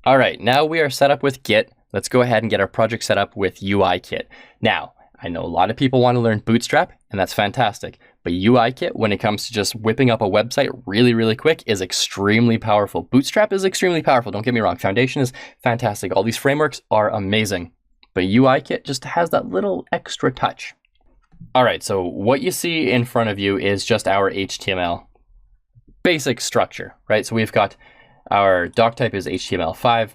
All right, now we are set up with Git. Let's go ahead and get our project set up with UIKit. Now, I know a lot of people want to learn Bootstrap, and that's fantastic. But UIKit, when it comes to just whipping up a website really, really quick, is extremely powerful. Bootstrap is extremely powerful, don't get me wrong. Foundation is fantastic. All these frameworks are amazing. But UIKit just has that little extra touch. All right, so what you see in front of you is just our HTML basic structure, right? So we've got our doc type is HTML5.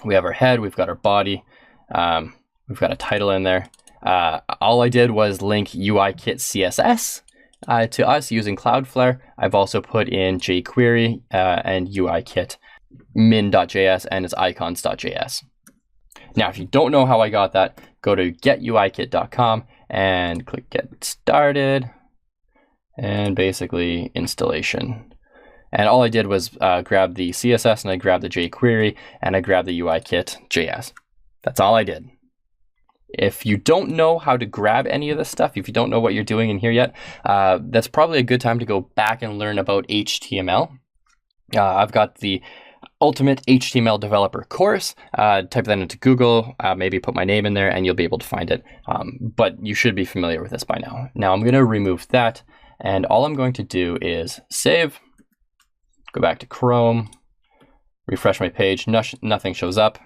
We have our head, we've got our body, we've got a title in there. All I did was link UIKit CSS to us using Cloudflare. I've also put in jQuery and UIKit min.js and its icons.js. Now, if you don't know how I got that, go to getuikit.com and click Get Started and basically installation. And all I did was grab the CSS and I grabbed the jQuery and I grabbed the UIKit.js. That's all I did. If you don't know how to grab any of this stuff, if you don't know what you're doing in here yet, that's probably a good time to go back and learn about HTML. I've got the Ultimate HTML Developer course. Type that into Google, maybe put my name in there and you'll be able to find it. But you should be familiar with this by now. Now I'm going to remove that and all I'm going to do is save. Go back to Chrome, refresh my page, nothing shows up.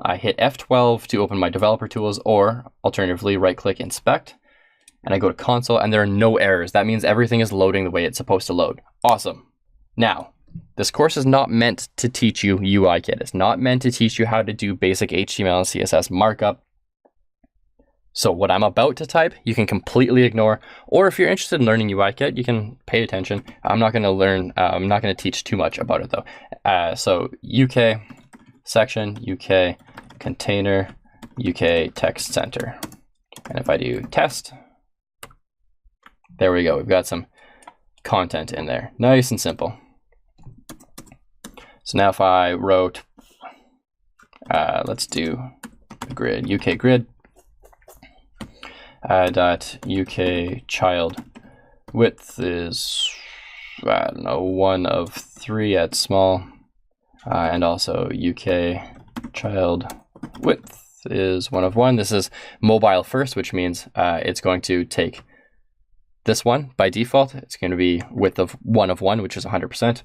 I hit F12 to open my developer tools, or alternatively right click inspect, and I go to console and there are no errors. That means everything is loading the way it's supposed to load. Awesome. Now, this course is not meant to teach you UIKit. It's not meant to teach you how to do basic HTML and CSS markup. So what I'm about to type, you can completely ignore, or if you're interested in learning UIKit, you can pay attention. I'm not going to teach too much about it though. So UK section, UK container, UK text center. And if I do test, there we go. We've got some content in there. Nice and simple. So now if I wrote, let's do a grid, UK grid. Dot UK child width is, I don't know, 1 of 3 at small, and also UK child width is 1 of 1. This is mobile first, which means it's going to take this one by default. It's going to be width of 1 of 1, which is 100%.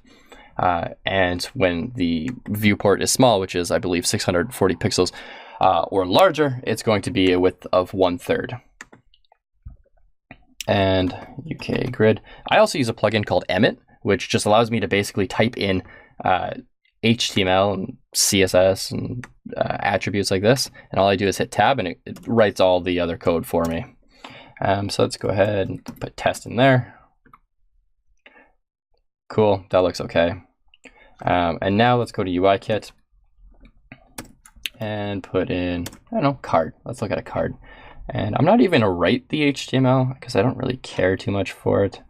And when the viewport is small, which is, I believe, 640 pixels or larger, it's going to be a width of 1/3. And UK grid. I also use a plugin called Emmet, which just allows me to basically type in HTML and CSS and attributes like this. And all I do is hit tab and it writes all the other code for me. So let's go ahead and put test in there. Cool, that looks okay. And now let's go to UIKit and put in, I don't know, card. Let's look at a card. And I'm not even going to write the HTML because I don't really care too much for it.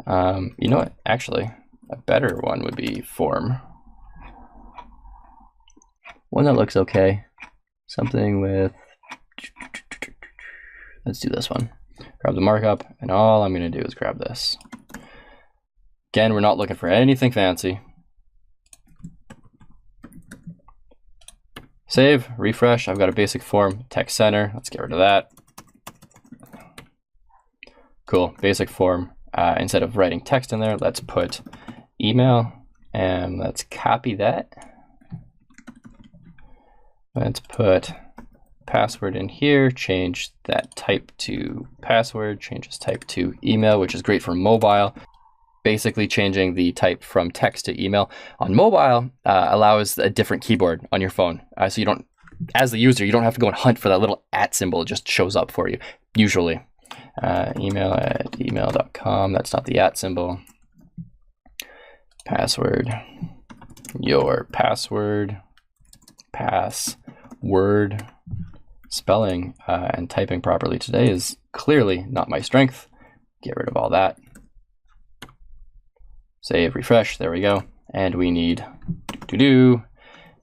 You know what? Actually, a better one would be form. One that looks okay. Something with, let's do this one. Grab the markup, and all I'm going to do is grab this. Again, we're not looking for anything fancy. Save, refresh. I've got a basic form, text center. Let's get rid of that. Cool, basic form. Instead of writing text in there, let's put email and let's copy that. Let's put password in here, change that type to password, change this type to email, which is great for mobile. Basically changing the type from text to email on mobile allows a different keyboard on your phone. So you don't, as the user, you don't have to go and hunt for that little @ symbol. It just shows up for you, usually. Email@email.com, that's not the @ symbol. Password, your password, password. Spelling and typing properly today is clearly not my strength. Get rid of all that. Save, refresh, there we go. And we need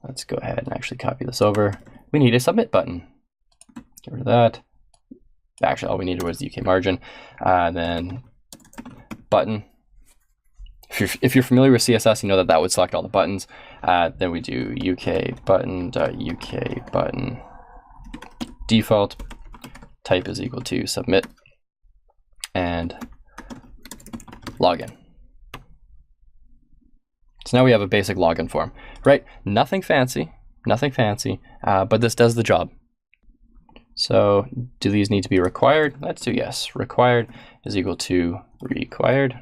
let's go ahead and actually copy this over. We need a submit button. Get rid of that. Actually, all we needed was the UK margin. Then button. if you're familiar with CSS, you know that that would select all the buttons. Then we do UK button default type is equal to submit and login. So now we have a basic login form, right? Nothing fancy, but this does the job. So do these need to be required? Let's do yes. Required is equal to required.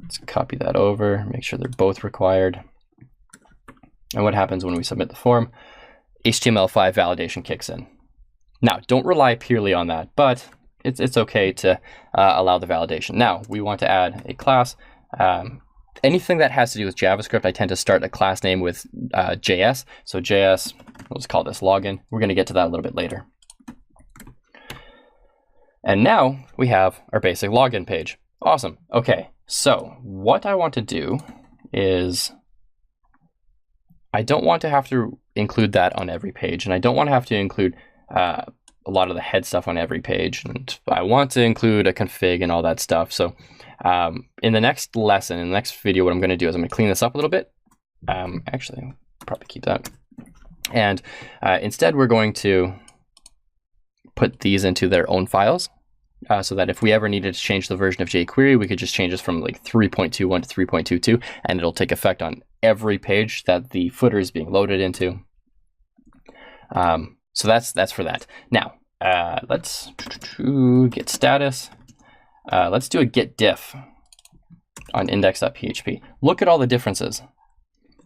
Let's copy that over, make sure they're both required. And what happens when we submit the form? HTML5 validation kicks in. Now, don't rely purely on that, but it's okay to allow the validation. Now, we want to add a class. Anything that has to do with JavaScript, I tend to start a class name with JS. So JS, let's call this login. We're going to get to that a little bit later. And now we have our basic login page. Awesome. Okay, so what I want to do is I don't want to have to include that on every page, and I don't want to have to include a lot of the head stuff on every page, and I want to include a config and all that stuff. So in the next lesson, in the next video, what I'm going to do is I'm going to clean this up a little bit. Actually, I'll probably keep that. And instead, we're going to put these into their own files so that if we ever needed to change the version of jQuery, we could just change this from like 3.21 to 3.22, and it'll take effect on every page that the footer is being loaded into. So that's for that. Now, let's get status. Let's do a get diff on index.php. Look at all the differences.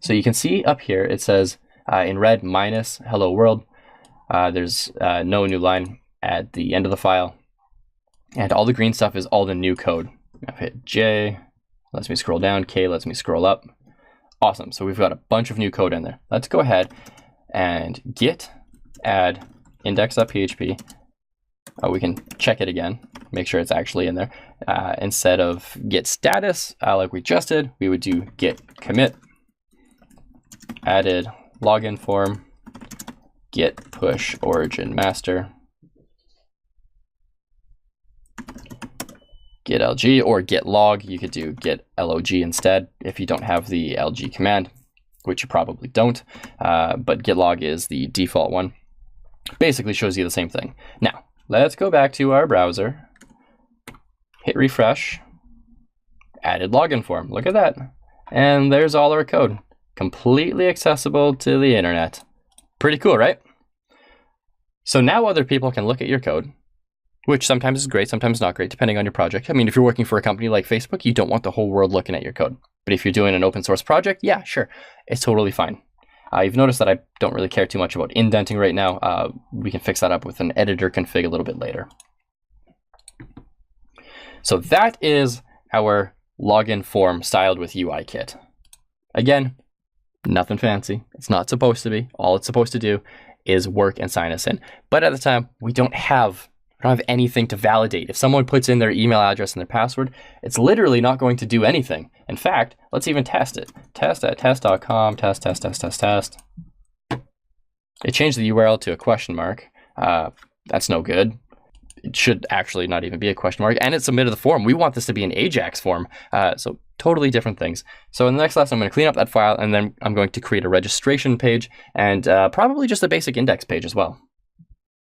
So you can see up here, it says in red minus hello world. There's no new line at the end of the file. And all the green stuff is all the new code. I've hit J, lets me scroll down. K lets me scroll up. Awesome. So we've got a bunch of new code in there. Let's go ahead and git add index.php. We can check it again, make sure it's actually in there. Instead of get status, like we just did, we would do git commit added login form, git push origin master, git lg, or git log. You could do git log instead if you don't have the lg command, which you probably don't, but git log is the default one. Basically shows you the same thing. Now, let's go back to our browser, hit refresh, added login form. Look at that. And there's all our code, completely accessible to the internet. Pretty cool, right? So now other people can look at your code, which sometimes is great, sometimes not great, depending on your project. I mean, if you're working for a company like Facebook, you don't want the whole world looking at your code. But if you're doing an open source project, yeah, sure, it's totally fine. You've noticed that I don't really care too much about indenting right now. We can fix that up with an editor config a little bit later. So that is our login form styled with UIKit. Again, nothing fancy. It's not supposed to be. All it's supposed to do is work and sign us in. But at the time, we don't have anything to validate. If someone puts in their email address and their password, it's literally not going to do anything. In fact, let's even test it. Test at test.com, test. It changed the URL to a question mark. That's no good. It should actually not even be a question mark. And it submitted the form. We want this to be an Ajax form. So totally different things. So in the next lesson, I'm going to clean up that file, and then I'm going to create a registration page and probably just a basic index page as well.